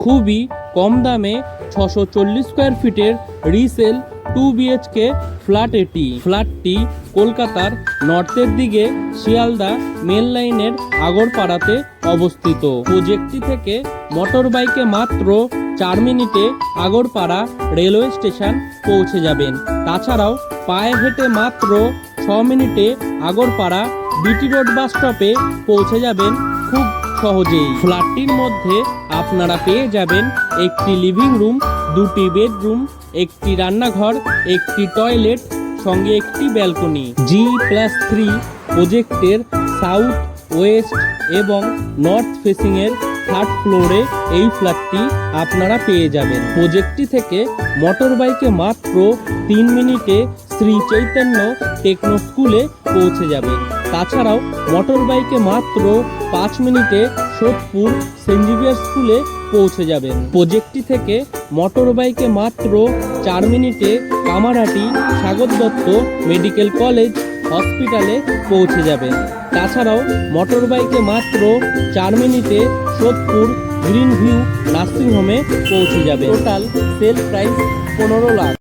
খুবই কম দামে 640 স্কোয়ার ফিটের রিসেল 2 বিএইচকে ফ্ল্যাট এটি। ফ্ল্যাটটি কলকাতার নর্থের দিকে শিয়ালদা মেল লাইনের আগরপাড়াতে অবস্থিত। প্রজেক্টটি থেকে মোটর বাইকে মাত্র 4 মিনিটে আগরপাড়া রেলওয়ে স্টেশন পৌঁছে যাবেন। তাছাড়াও পায়ে হেঁটে মাত্র 6 মিনিটে আগরপাড়া বিটি রোড বাস স্টপে পৌঁছে যাবেন খুব সহজেই। ফ্ল্যাটটির মধ্যে আপনারা পেয়ে যাবেন একটি লিভিং রুম, 2টি বেডরুম, একটি রান্নাঘর, একটি টয়লেট, সঙ্গে একটি ব্যালকনি। G+3 প্রজেক্টের সাউথ, ওয়েস্ট এবং নর্থ ফেসিং এর 3rd ফ্লোরে এই ফ্ল্যাটটি আপনারা পেয়ে যাবেন। প্রজেক্টটি থেকে মোটর বাইকে মাত্র 3 মিনিটে শ্রী চৈতন্য টেকনো স্কুলে পৌঁছে যাবেন। তাছাড়াও মোটর বাইকে মাত্র 5 মিনিটে সোদপুর সেন্ট জেভিয়ার স্কুলে পৌঁছে যাবেন। প্রজেক্টটি থেকে মোটর বাইকে মাত্র 4 মিনিটে কামারহাটি সাগর দত্ত মেডিকেল কলেজ হসপিটালে পৌঁছে যাবেন। তাছাড়াও মোটর বাইকে মাত্র 4 মিনিটে সোদপুর গ্রিন ভিউ নার্সিং হোমে পৌঁছে যাবে। Total sell price 15 lakh.